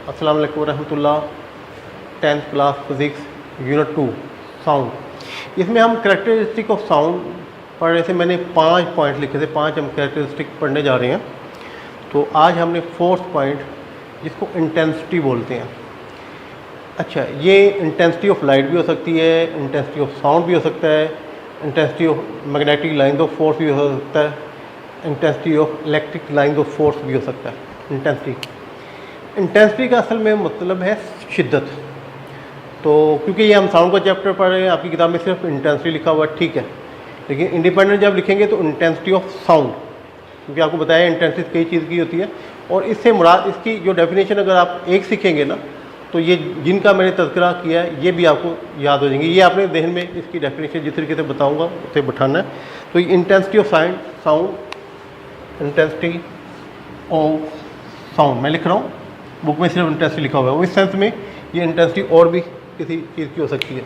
अस्सलाम वालेकुम रहमतुल्लाह। 10th class physics unit 2 sound. इसमें हम कैरेक्टरिस्टिक ऑफ साउंड पढ़ रहे थे। मैंने 5 पॉइंट लिखे थे, 5 हम कैरेक्टरिस्टिक पढ़ने जा रहे हैं। तो आज हमने 4th पॉइंट जिसको इंटेंसिटी बोलते हैं। अच्छा, ये इंटेंसिटी ऑफ लाइट भी हो सकती है, इंटेंसिटी ऑफ साउंड भी हो सकता है, intensity of magnetic line of force भी हो सकता है, intensity of electric line of force भी हो सकता है। इंटेंसिटी का असल में मतलब है शिद्दत। तो क्योंकि ये हम साउंड का चैप्टर पढ़ रहे हैं, आपकी किताब में सिर्फ इंटेंसिटी लिखा हुआ है, ठीक है, लेकिन इंडिपेंडेंट जब लिखेंगे तो इंटेंसिटी ऑफ साउंड, क्योंकि आपको बताया इंटेंसिटी कई चीज़ की होती है। और इससे मुराद इसकी जो डेफिनेशन अगर आप एक सीखेंगे ना, तो ये जिनका मैंने तज़किरा किया है ये भी आपको याद हो जाएंगे। ये आपने जहन में इसकी डेफिनेशन जिस तरीके से बताऊंगा उसे बैठाना है। तो ये intensity of sound, intensity of sound मैं लिख रहा हूँ, बुक में सिर्फ इंटेंसिटी लिखा हुआ है। वो इस सेंस में ये इंटेंसिटी और भी किसी चीज़ की हो सकती है।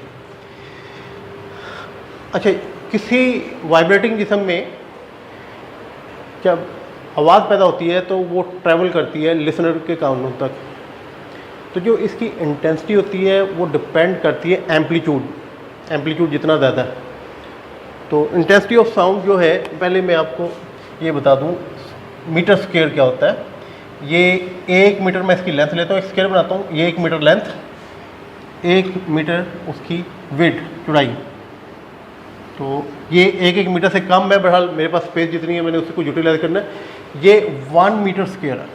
अच्छा, किसी वाइब्रेटिंग जिस्म में जब आवाज़ पैदा होती है तो वो ट्रैवल करती है लिसनर के कानों तक। तो जो इसकी इंटेंसिटी होती है वो डिपेंड करती है एम्पलीट्यूड जितना ज़्यादा है। तो इंटेंसिटी ऑफ साउंड जो है, पहले मैं आपको ये बता दूं मीटर स्क्वायर क्या होता है। ये 1 मीटर मैं इसकी लेंथ लेता हूँ, एक स्क्वायर बनाता हूँ। ये 1 मीटर लेंथ, 1 मीटर उसकी विड्थ चौड़ाई। तो ये 1 मीटर से कम है, बहरहाल मेरे पास स्पेस जितनी है मैंने उसको यूटिलाइज करना है। ये 1 मीटर स्क्वायर है।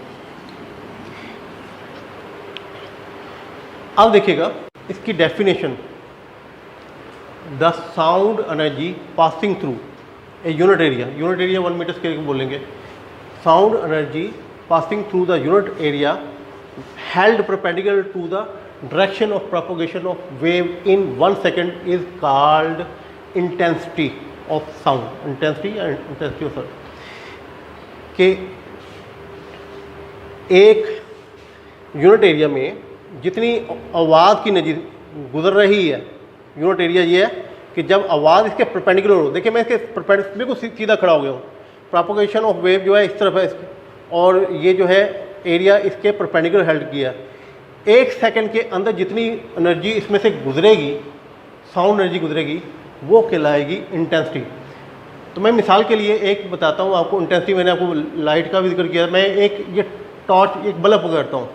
अब देखिएगा इसकी definition, the sound energy passing through a unit area 1 metre square को बोलेंगे। Sound energy passing through the unit area held perpendicular to the direction of propagation of wave in 1 second is called intensity of sound. Intensity of sound के एक unit area में जितनी आवाज़ की energy गुजर रही है, यूनिट एरिया ये है कि जब आवाज़ इसके परपेंडिकुलर हो, देखिए मैं इसके परपेंडिकुलर बिल्कुल सीधा खड़ा हो गया हूँ, प्रोपगेशन ऑफ वेव जो है इस तरफ है और ये जो है एरिया इसके परपेंडिकुलर हेल्ड किया। 1 सेकंड के अंदर जितनी एनर्जी इसमें से गुजरेगी, साउंड एनर्जी गुजरेगी, वो कहलाएगी इंटेंसिटी। तो मैं मिसाल के लिए एक बताता हूँ आपको इंटेंसिटी। मैंने आपको लाइट का भी जिक्र किया। मैं एक ये टॉर्च, एक बल्ब पकड़ता हूँ,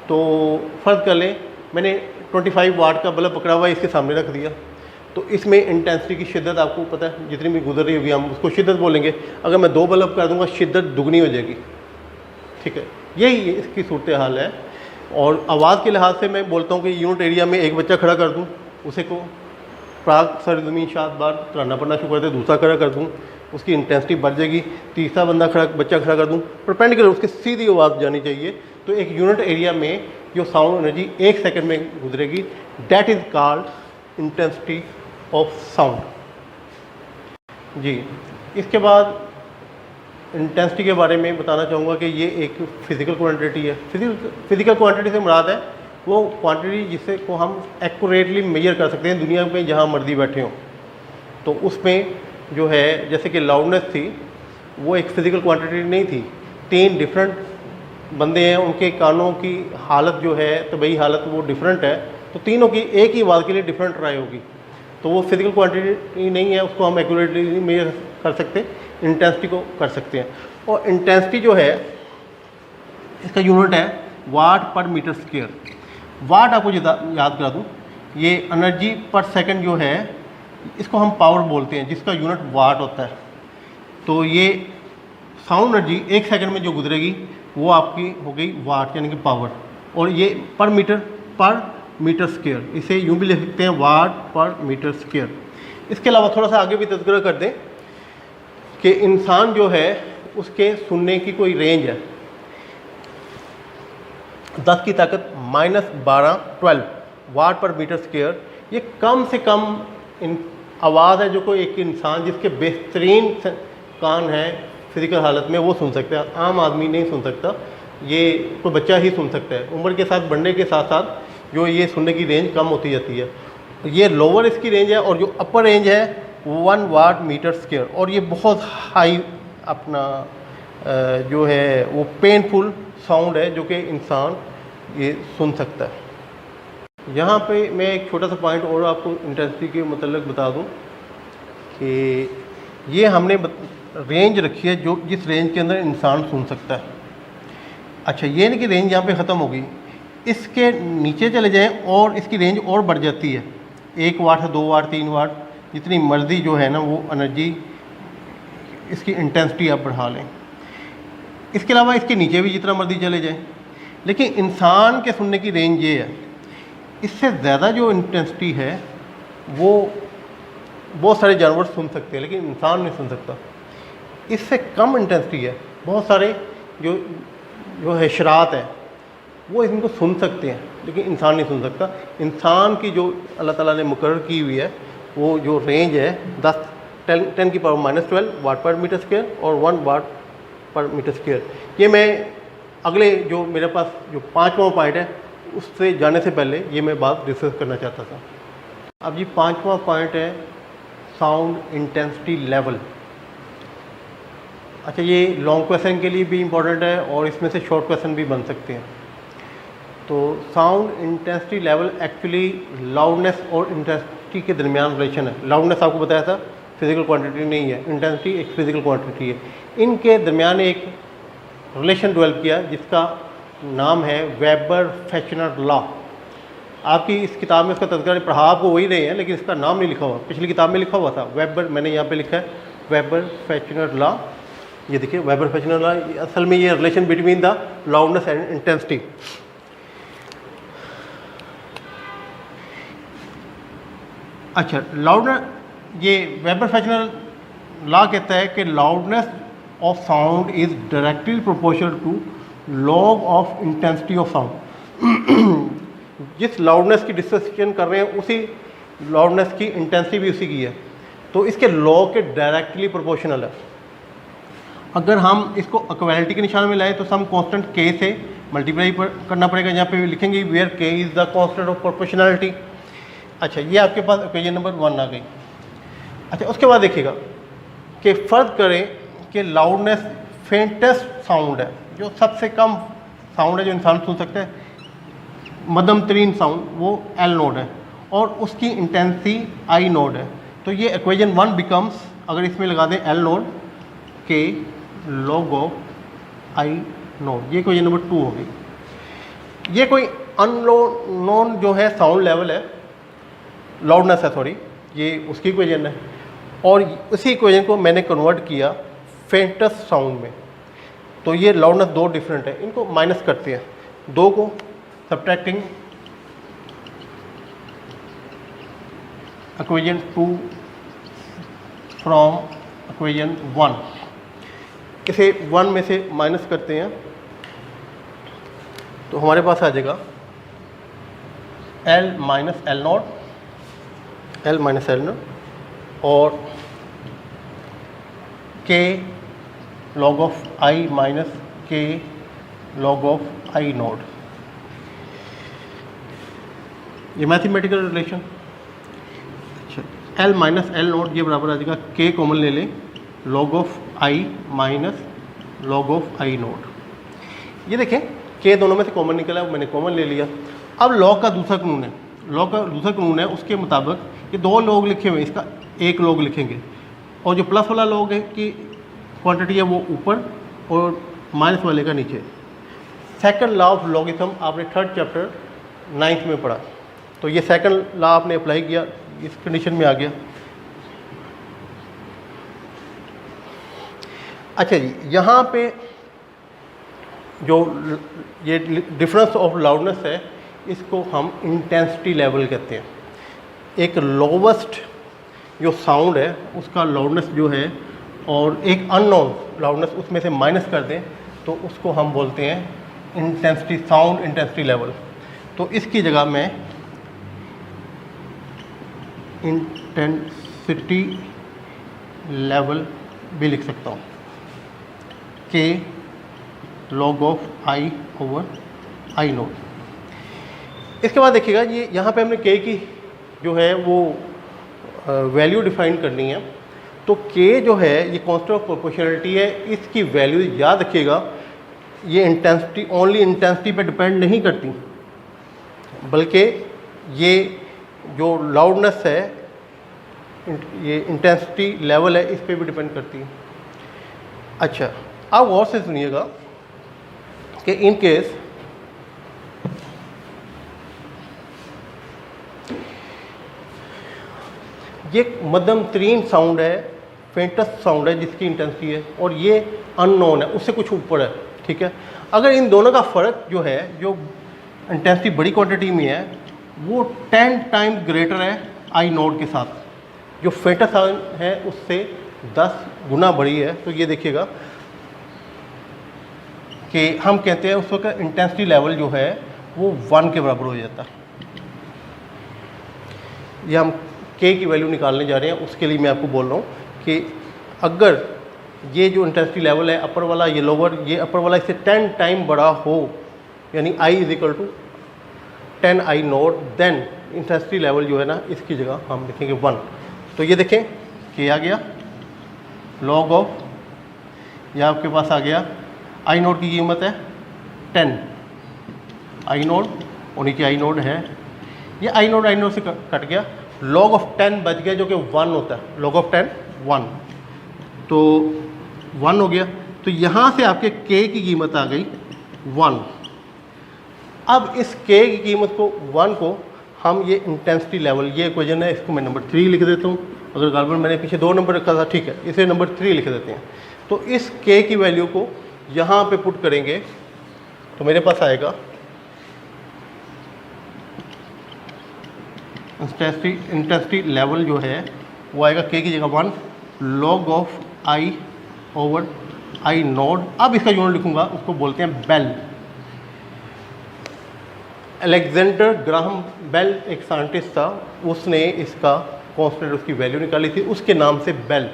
तो फ़र्ज़ कर लें मैंने 25 वाट का बल्ब पकड़ा हुआ है, इसके सामने रख दिया। तो इसमें इंटेंसिटी की शिद्दत आपको पता है, जितनी भी गुजर रही होगी हम उसको शिद्दत बोलेंगे। अगर मैं 2 बल्ब कर दूंगा शिद्दत दुगनी हो जाएगी, ठीक है। यही इसकी सूरत हाल है। और आवाज़ के लिहाज से मैं बोलता हूँ कि यूनिट एरिया में एक बच्चा खड़ा कर दूँ, उसे को प्राग सरजमीन शाद बार तराना पढ़ना शुरू करते, दूसरा खड़ा कर दूँ, उसकी इंटेंसिटी बढ़ जाएगी। तीसरा बच्चा खड़ा कर दूँ, परपेंडिकुलर उसकी सीधी आवाज़ जानी चाहिए। तो एक यूनिट एरिया में जो साउंड एनर्जी 1 सेकंड में गुजरेगी, that is called intensity of sound. जी, इसके बाद इंटेंसिटी के बारे में बताना चाहूँगा कि ये एक फ़िज़िकल क्वांटिटी है। फिज़िकल क्वांटिटी से मुराद है वो क्वांटिटी जिसे को हम एक्यूरेटली मेजर कर सकते हैं दुनिया में जहाँ मर्जी बैठे हों। तो उसमें जो है, जैसे कि लाउडनेस थी, वो एक फ़िज़िकल क्वांटिटी नहीं थी। 3 डिफरेंट बंदे हैं, उनके कानों की हालत जो है, तबई हालत वो डिफरेंट है, तो तीनों की एक ही आवाज़ के लिए डिफरेंट राय होगी। तो वो फिज़िकल क्वांटिटी नहीं है, उसको हम एक्यूरेटली नहीं मेजर कर सकते, इंटेंसिटी को कर सकते हैं। और इंटेंसिटी जो है इसका यूनिट है वाट पर मीटर स्क्वायर। वाट आपको याद करा दूँ, ये एनर्जी पर सेकंड जो है इसको हम पावर बोलते हैं, जिसका यूनिट वाट होता है। तो ये साउंड एनर्जी 1 सेकंड में जो गुजरेगी वो आपकी हो गई वाट, यानी कि पावर। और ये पर मीटर स्क्वायर, इसे यूँ भी लिख सकते हैं वाट पर मीटर स्क्वायर। इसके अलावा थोड़ा सा आगे भी तज़किरा कर दें कि इंसान जो है उसके सुनने की कोई रेंज है 10 की ताकत -12 वाट पर मीटर स्क्वायर। ये कम से कम आवाज़ है जो कोई एक इंसान जिसके बेहतरीन कान है फिज़िकल हालत में वो सुन सकता है। आम आदमी नहीं सुन सकता, ये कोई बच्चा ही सुन सकता है। उम्र के साथ बढ़ने के साथ साथ जो ये सुनने की रेंज कम होती जाती है। ये लोअर इसकी रेंज है और जो अपर रेंज है 1 वाट मीटर स्क्वायर। और ये बहुत हाई अपना जो है वो पेनफुल साउंड है जो कि इंसान ये सुन सकता है। यहाँ पे मैं एक छोटा सा पॉइंट और आपको इंटेंसिटी के मतलब बता दूँ कि ये हमने रेंज रखी है जो जिस रेंज के अंदर इंसान सुन सकता है। अच्छा, ये नहीं कि रेंज यहाँ पे ख़त्म होगी, इसके नीचे चले जाएं और इसकी रेंज और बढ़ जाती है, 1 वाट से 2 वाट 3 वाट, जितनी मर्ज़ी जो है ना वो एनर्जी, इसकी इंटेंसिटी आप बढ़ा लें। इसके अलावा इसके नीचे भी जितना मर्ज़ी चले जाएं, लेकिन इंसान के सुनने की रेंज ये है, इससे ज़्यादा जो इंटेंसिटी है वो बहुत सारे जानवर सुन सकते हैं लेकिन इंसान नहीं सुन सकता। इससे कम इंटेंसिटी है, बहुत सारे जो हैशरात हैं वो इनको सुन सकते हैं लेकिन इंसान नहीं सुन सकता। इंसान की जो अल्लाह ताला ने मुकर्रर की हुई है वो जो रेंज है 10 की पावर -12 वाट पर मीटर स्क्वायर और 1 वाट पर मीटर स्क्वायर। ये मैं अगले जो मेरे पास जो 5वां पॉइंट है उससे जाने से पहले ये मैं बात डिस्कस करना चाहता था। अब जी 5वां पॉइंट है साउंड इंटेंसिटी लेवल। अच्छा, ये लॉन्ग क्वेश्चन के लिए भी इम्पोर्टेंट है और इसमें से शॉर्ट क्वेश्चन भी बन सकते हैं। तो sound intensity level actually loudness और इंटेंसिटी के दरमियान रिलेशन है। लाउडनेस आपको बताया था फिज़िकल क्वांटिटी नहीं है, इंटेंसिटी एक फिज़िकल क्वांटिटी है। इनके दरमियान एक रिलेशन डेवलप किया जिसका नाम है वेबर-फेचनर लॉ। आपकी इस किताब में इसका तज़किरा पढ़ा आपको वही रहे हैं लेकिन इसका नाम नहीं लिखा हुआ, पिछली किताब में लिखा हुआ था वेबर, मैंने यहाँ पे लिखा है वेबर-फेचनर लॉ। ये देखिए वेबर-फेचनर लॉ, असल में ये relation between the loudness and intensity. अच्छा, लाउडनेस, ये वेबर-फेचनर लॉ कहता है कि loudness of sound is directly proportional to log of intensity of sound. जिस लाउडनेस की डिस्कशन कर रहे हैं उसी लाउडनेस की इंटेंसिटी भी उसी की है, तो इसके लॉ के डायरेक्टली प्रोपोर्शनल है। अगर हम इसको इक्वालिटी के निशान में लाएं तो हम कांस्टेंट के से मल्टीप्लाई करना पड़ेगा। यहाँ पे लिखेंगे वेयर के is the constant of proportionality. अच्छा, ये आपके पास इक्वेशन नंबर 1 आ गई। अच्छा, उसके बाद देखिएगा कि फ़र्क करें कि लाउडनेस फेंटेस्ट साउंड है, जो सबसे कम साउंड है जो इंसान सुन सकता है, मध्यम तरीन साउंड वो एल नोड है और उसकी इंटेंसिटी आई नोड है। तो ये इक्वेशन 1 बिकम्स, अगर इसमें लगा दें एल नोड के लॉग ऑफ आई नोड, ये इक्वेशन नंबर 2 हो गई। ये कोई अननोन जो है साउंड लेवल है, लाउडनेस है सॉरी, ये उसकी इक्वेशन है और उसी इक्वेशन को मैंने कन्वर्ट किया फेंटेस्ट साउंड में। तो ये लाउडनेस 2 डिफरेंट है, इनको माइनस करते हैं, 2 को सब्ट्रैक्टिंग इक्वेशन 2 फ्रॉम इक्वेशन 1, इसे 1 में से माइनस करते हैं तो हमारे पास आ जाएगा L minus L not, L minus L not और K log of I minus K log of I not. ये मैथमेटिकल रिलेशन। अच्छा, L माइनस एल नॉट ये बराबर आ जाएगा K कॉमन ले लें log of I minus log of I not. ये देखें K दोनों में से कॉमन निकला, मैंने कॉमन ले लिया। अब लॉग का दूसरा कानून है, लॉग का दूसरा कानून है, उसके मुताबिक ये 2 लॉग लिखे हुए हैं, इसका 1 लॉग लिखेंगे और जो प्लस वाला लॉग है कि क्वांटिटी है वो ऊपर और माइनस वाले का नीचे। सेकंड लॉ ऑफ लॉगिथम आपने 3rd चैप्टर 9th में पढ़ा, तो ये सेकंड लॉ आपने अप्लाई किया, इस कंडीशन में आ गया। अच्छा जी, यहाँ पे जो ये डिफरेंस ऑफ लाउडनेस है इसको हम इंटेंसिटी लेवल कहते हैं। एक लोवेस्ट जो साउंड है उसका लाउडनेस जो है और एक अननोन लाउडनेस उसमें से माइनस कर दें तो उसको हम बोलते हैं इंटेंसिटी, साउंड इंटेंसिटी लेवल। तो इसकी जगह मैं इंटेंसिटी लेवल भी लिख सकता हूँ, के log of I over I note. इसके बाद देखिएगा ये यहाँ पे हमने के की जो है वो वैल्यू डिफाइन करनी है। तो के जो है ये कांस्टेंट ऑफ प्रोपोर्शनलिटी है, इसकी वैल्यू याद रखिएगा ये इंटेंसिटी ओनली इंटेंसिटी पे डिपेंड नहीं करती, बल्कि ये जो लाउडनेस है, ये इंटेंसिटी लेवल है, इस पे भी डिपेंड करती है। अच्छा, अब गौर से सुनिएगा कि इन केस ये मध्यम तरीन साउंड है, फेंटेस्ट साउंड है जिसकी इंटेंसिटी है, और ये अननोन है, उससे कुछ ऊपर है, ठीक है। अगर इन दोनों का फ़र्क जो है, जो इंटेंसिटी बड़ी क्वांटिटी में है, वो 10 टाइम्स ग्रेटर है आई नोट के साथ, जो फेंटेस्ट साउंड है उससे 10 गुना बड़ी है। तो ये देखिएगा कि हम कहते हैं उस वक्त इंटेंसिटी लेवल जो है वो 1 के बराबर हो जाता है। ये हम के की वैल्यू निकालने जा रहे हैं, उसके लिए मैं आपको बोल रहा हूँ कि अगर ये जो इंटेंसिटी लेवल है अपर वाला, ये लोअर, ये अपर वाला इससे 10 टाइम बड़ा हो, यानी I is equal to 10 I nought, then intensity level जो है ना, इसकी जगह हम लिखेंगे 1। तो ये देखें कि आ गया लॉग ऑफ, ये आपके पास आ गया आई नोट की कीमत है 10 आई नोट, और नीचे आई नोट है, ये आई नोट से कट गया, लॉग ऑफ 10 बच गया जो कि 1 होता है, लॉग ऑफ 10 1, तो 1 हो गया। तो यहाँ से आपके k की कीमत आ गई 1। अब इस k की कीमत को 1 को हम ये इंटेंसिटी लेवल, ये इक्वेशन है, इसको मैं नंबर 3 लिख देता हूँ। अगर गड़बड़ मैंने पीछे 2 नंबर रखा था, ठीक है, इसे नंबर 3 लिख देते हैं। तो इस k की वैल्यू को यहाँ पे पुट करेंगे तो मेरे पास आएगा इंटेंसिटी लेवल जो है वो आएगा k की जगह 1 log of I over I note. अब इसका यूनिट लिखूंगा, उसको बोलते हैं बेल। अलेक्जेंडर ग्राहम बेल एक साइंटिस्ट था, उसने इसका कांस्टेंट, उसकी वैल्यू निकाली थी, उसके नाम से बेल।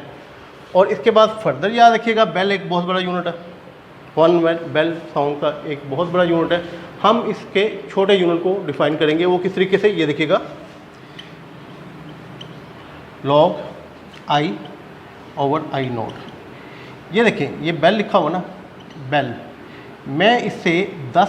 और इसके बाद फर्दर याद रखिएगा, बेल एक बहुत बड़ा यूनिट है, 1 बेल साउंड का एक बहुत बड़ा यूनिट है। हम इसके छोटे यूनिट को डिफाइन करेंगे, वो किस तरीके से, ये देखिएगा, log I over I note. ये देखें, ये बेल लिखा हुआ ना, बेल, मैं इससे 10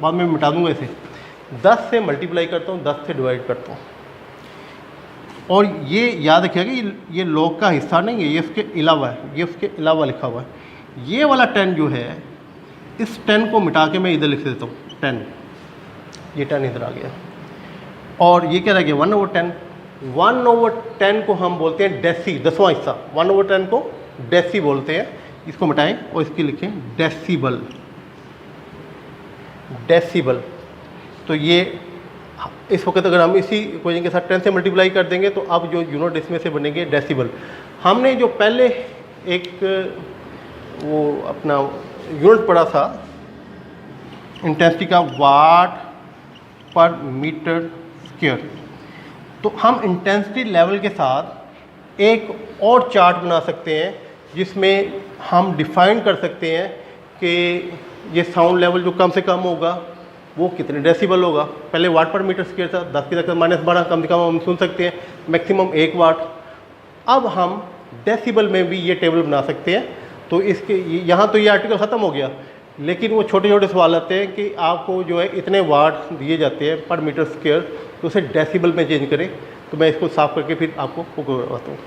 बाद में मिटा दूंगा इसे। 10 से मल्टीप्लाई करता हूँ, 10 से डिवाइड करता हूँ, और ये याद रखिएगा कि ये लॉग का हिस्सा नहीं है, ये उसके अलावा है, ये उसके अलावा लिखा हुआ है। ये वाला 10 जो है, इस 10 को मिटा के मैं इधर लिख देता हूँ 10, ये 10 इधर आ गया, और ये क्या रह गया 1/10। 1/10 को हम बोलते हैं डेसी, 10वां हिस्सा, 1/10 को डेसी बोलते हैं। इसको मिटाएं और इसकी लिखें डेसिबल, डेसिबल। तो ये इस वक्त अगर हम इसी इक्वेशन के साथ 10 से मल्टीप्लाई कर देंगे तो अब जो यूनिट इसमें से बनेंगे डेसिबल। हमने जो पहले एक वो अपना यूनिट पढ़ा था इंटेंसिटी का, वाट पर मीटर स्क्वायर, तो हम इंटेंसिटी लेवल के साथ एक और चार्ट बना सकते हैं जिसमें हम डिफाइन कर सकते हैं कि ये साउंड लेवल जो कम से कम होगा वो कितने डेसिबल होगा। पहले वाट पर मीटर स्क्वायर था, 10 की ताकत -12 कम से कम हम सुन सकते हैं, मैक्सिमम 1 वाट। अब हम डेसिबल में भी ये टेबल बना सकते हैं। तो इसके यहाँ तो ये आर्टिकल ख़त्म हो गया, लेकिन वो छोटे छोटे सवाल आते हैं कि आपको जो है इतने वाट दिए जाते हैं पर मीटर स्क्वायर, तो उसे डेसिबल में चेंज करें। तो मैं इसको साफ़ करके फिर आपको करवाता हूँ।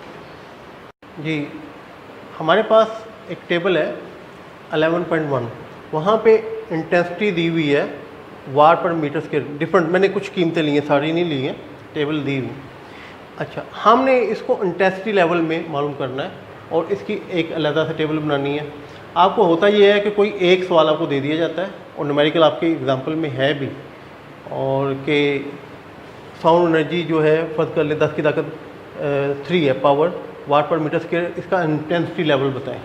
जी, हमारे पास एक टेबल है 11.1, वहाँ पे इंटेंसिटी दी हुई है वाट पर मीटर स्क्वायर, डिफरेंट, मैंने कुछ कीमतें ली हैं, सारी नहीं ली हैं, टेबल दी हुई। अच्छा, हमने इसको इंटेंसिटी लेवल में मालूम करना है और इसकी एक अलग से टेबल बनानी है। आपको होता ये है कि कोई एक सवाल आपको दे दिया जाता है और न्यूमेरिकल आपके एग्जाम्पल में है भी, और कि साउंड एनर्जी जो है फर्ज कर ले 10 की ताकत 3 है पावर वाट पर मीटर स्क्वायर, इसका इंटेंसिटी लेवल बताएं,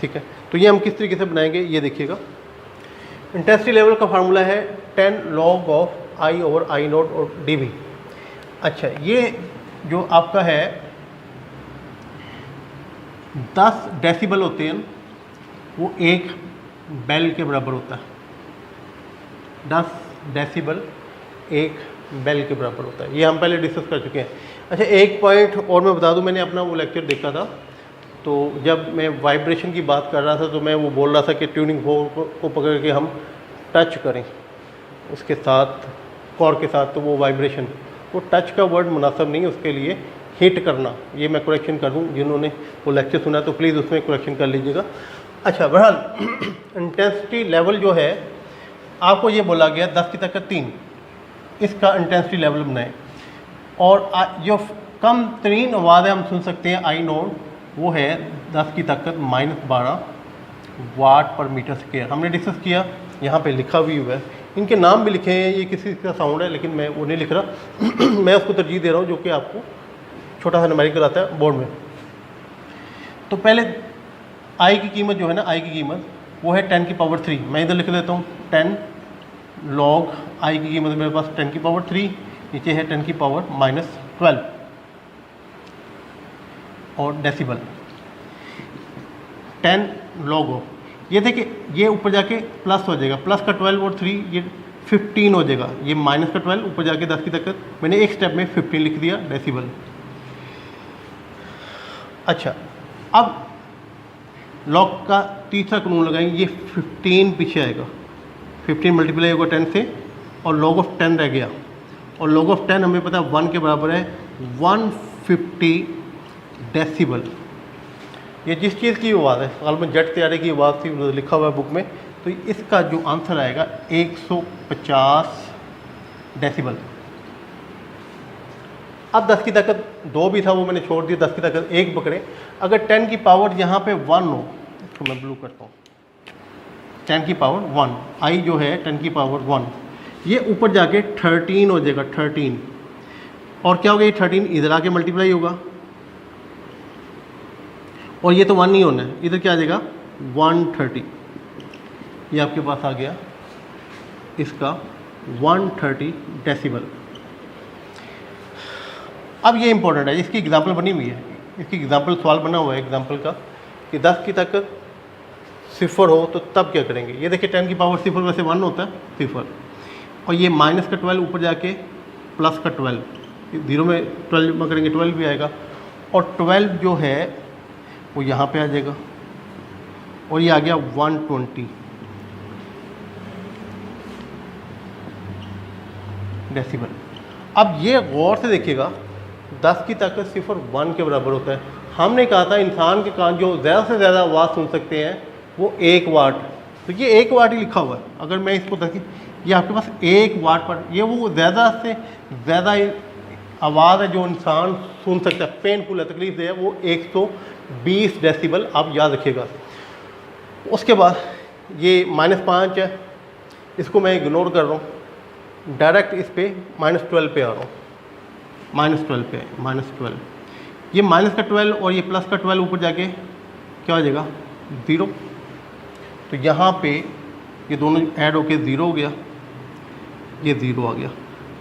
ठीक है। तो ये हम किस तरीके से बनाएंगे, ये देखिएगा। इंटेंसिटी लेवल का फार्मूला है 10 log of I over I note और dV। अच्छा, ये जो आपका है 10 डेसिबल होते हैं, वो 1 बेल के बराबर होता है। 10 डेसिबल 1 बेल के बराबर होता है, ये हम पहले डिस्कस कर चुके हैं। अच्छा, एक पॉइंट और मैं बता दूं, मैंने अपना वो लेक्चर देखा था, तो तो जब मैं वाइब्रेशन की बात कर रहा था तो मैं वो बोल रहा था कि ट्यूनिंग फोर्क को पकड़ के हम टच करें उसके साथ, कॉर्ड के साथ, तो वो वाइब्रेशन, वो टच का वर्ड मुनासिब नहीं है, उसके लिए हिट करना, ये मैं करेक्शन कर दूँ। जिन्होंने वो लेक्चर सुना तो प्लीज़ उसमें करेक्शन कर लीजिएगा। अच्छा, बहरहाल इंटेंसिटी लेवल जो है आपको ये बोला गया 10 की ताकत 3, इसका इंटेंसिटी लेवल बनाएं। और जो कम तरीन आवाज़ें हम सुन सकते हैं आई नोट, वो है 10 की ताकत -12 वाट पर मीटर स्क्वायर। हमने डिस्कस किया, यहाँ पे लिखा भी हुआ है, इनके नाम भी लिखे हैं, ये किसी का साउंड है लेकिन मैं वो नहीं लिख रहा मैं उसको तरजीह दे रहा हूँ जो कि आपको छोटा सा न्यूमेरिकल आता है बोर्ड में। तो पहले आई की कीमत जो है ना, आई की कीमत वो है 10 की पावर 3। मैं इधर लिख देता हूँ 10 लॉग आई की कीमत मेरे पास 10 की पावर 3, नीचे है 10 की पावर -12 और डेसिबल 10 लॉग ऑफ, ये देखिए ये ऊपर जाके प्लस हो जाएगा, प्लस का 12 और 3 ये 15 हो जाएगा, ये माइनस का 12 ऊपर जाके 10 की ताकत, मैंने एक स्टेप में 15 लिख दिया डेसिबल। अच्छा, अब लॉग का तीसरा कानून लगाएंगे, ये 15 पीछे आएगा, 15 मल्टीप्लाई होगा 10 से और log ऑफ 10 रह गया, और log ऑफ 10 हमें पता है 1 के बराबर है 150 डेसिबल। ये जिस चीज़ की आवाज़ है, ग़ालिबन जेट तैयारे की आवाज़ थी, लिखा हुआ है बुक में, तो इसका जो आंसर आएगा 150 डेसिबल। अब 10 की ताकत 2 भी था, वो मैंने छोड़ दिया, 10 की ताकत 1 पकड़े। अगर 10 की पावर यहाँ पे 1 हो, इसको मैं ब्लू करता हूँ, 10 की पावर 1, आई जो है 10 की पावर 1, ये ऊपर जाके 13 हो जाएगा, 13, और क्या होगा, ये 13 इधर आके मल्टीप्लाई होगा, और ये तो 1 नहीं होना है, इधर क्या आ जाएगा 130, ये आपके पास आ गया इसका 130 डेसिबल। अब ये इंपॉर्टेंट है, इसकी एग्जांपल बनी हुई है, इसकी एग्जांपल सवाल बना हुआ है एग्जांपल का कि 10 की ताकत 0 हो तो तब क्या करेंगे। ये देखिए 10 की पावर 0 वैसे 1 होता है 0, और ये माइनस का 12 ऊपर जाके प्लस का 12, 0 में 12 में करेंगे 12 भी आएगा, और 12 जो है वो यहाँ पे आ जाएगा, और ये आ गया 120 डेसिबल। अब ये गौर से देखिएगा 10 की ताकत 0 1 के बराबर होता है। हमने कहा था इंसान के कान जो ज़्यादा से ज़्यादा आवाज़ सुन सकते हैं वो 1 वाट, तो ये 1 वाट ही लिखा हुआ है। अगर मैं इसको देखिए, ये आपके पास 1 वाट पर, ये वो ज़्यादा से ज़्यादा आवाज़ है जो इंसान सुन सकता है, पेनफुल है, तकलीफ दे है, वो 120 डेसिबल, आप याद रखिएगा। उसके बाद ये -5 है, इसको मैं इग्नोर कर रहा हूँ, डायरेक्ट इस पे -12 पे आ रहा हूँ, -12 पे, -12, ये माइनस का 12 और ये प्लस का 12 ऊपर जाके क्या हो जाएगा 0, तो यहाँ पे ये दोनों ऐड होके 0 हो गया, ये 0 आ गया।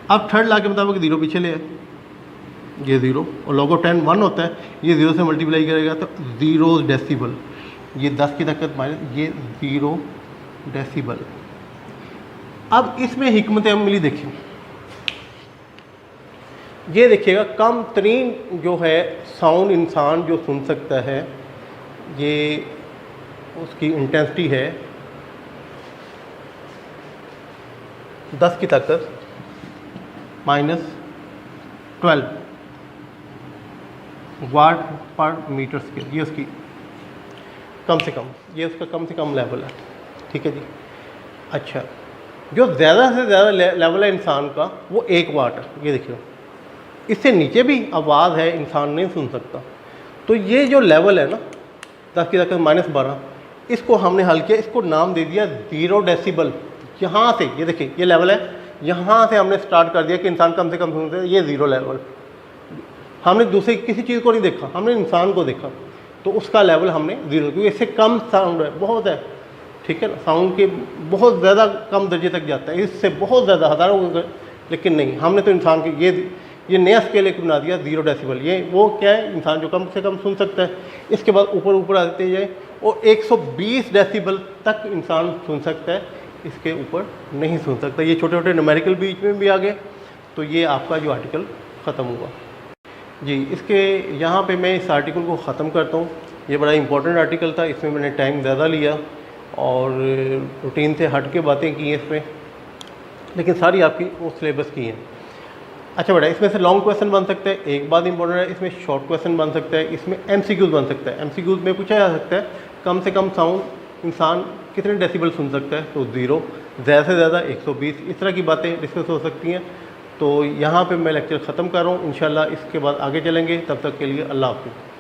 अब थर्ड ला के मुताबिक 0 पीछे ले आए, ये 0, और log ऑफ 10 1 होता है, ये 0 से मल्टीप्लाई करेगा तो 0 डेसिबल, ये 10 की ताकत माइनस ये 0 डेसिबल। अब इसमें हिकमत अमली देखिए, ये देखिएगा कम तरीन जो है साउंड इंसान जो सुन सकता है, ये उसकी इंटेंसिटी है 10 की ताकत -12 वाट पर मीटर स्क्वायर, ये उसकी कम से कम, ये उसका कम से कम लेवल है, ठीक है जी। अच्छा, जो ज़्यादा से ज़्यादा लेवल है इंसान का वो 1 वाट है, ये देखिए, इससे नीचे भी आवाज़ है इंसान नहीं सुन सकता। तो ये जो लेवल है ना 10 की ताकत -12, इसको हमने हल किया, इसको नाम दे दिया 0 डेसिबल। यहाँ से ये देखिए ये लेवल है, यहाँ से हमने स्टार्ट कर दिया कि इंसान कम से कम सुन सकता है, ये 0 लेवल। हमने दूसरी किसी चीज़ को नहीं देखा, हमने इंसान को देखा, तो उसका लेवल हमने 0, क्योंकि इससे कम साउंड है, बहुत है, ठीक है ना, साउंड के बहुत ज़्यादा कम दर्जे तक जाता है, इससे बहुत ज़्यादा हज़ारों, लेकिन नहीं, हमने तो इंसान के ये नया स्केल एक बना दिया 0 डेसिबल। ये वो क्या है, इंसान जो कम से कम सुन सकता है। इसके बाद ऊपर ऊपर आते जाए और 120 डेसिबल तक इंसान सुन सकता है, इसके ऊपर नहीं सुन सकता। ये छोटे छोटे न्यूमेरिकल बीच में भी आ गए। तो ये आपका जो आर्टिकल ख़त्म हुआ जी। इसके यहाँ पे मैं इस आर्टिकल को ख़त्म करता हूँ। ये बड़ा इंपॉर्टेंट आर्टिकल था, इसमें मैंने टाइम ज़्यादा लिया और रूटीन से हट के बातें की हैं इसमें, लेकिन सारी आपकी वो सिलेबस की हैं। अच्छा बेटा, इसमें से लॉन्ग क्वेश्चन बन सकता है, एक बात इंपॉर्टेंट है, इसमें शॉर्ट क्वेश्चन बन सकता है, इसमें MCQs बन सकता है। MCQs में पूछा जा सकता है कम से कम साउंड इंसान कितने डेसिबल सुन सकता है, तो 0, ज़्यादा से ज़्यादा 120, इस तरह की बातें डिस्कस हो सकती हैं। तो यहाँ पे मैं लेक्चर ख़त्म कर रहा हूँ, इंशाल्लाह इसके बाद आगे चलेंगे। तब तक के लिए अल्लाह हाफ़िज़।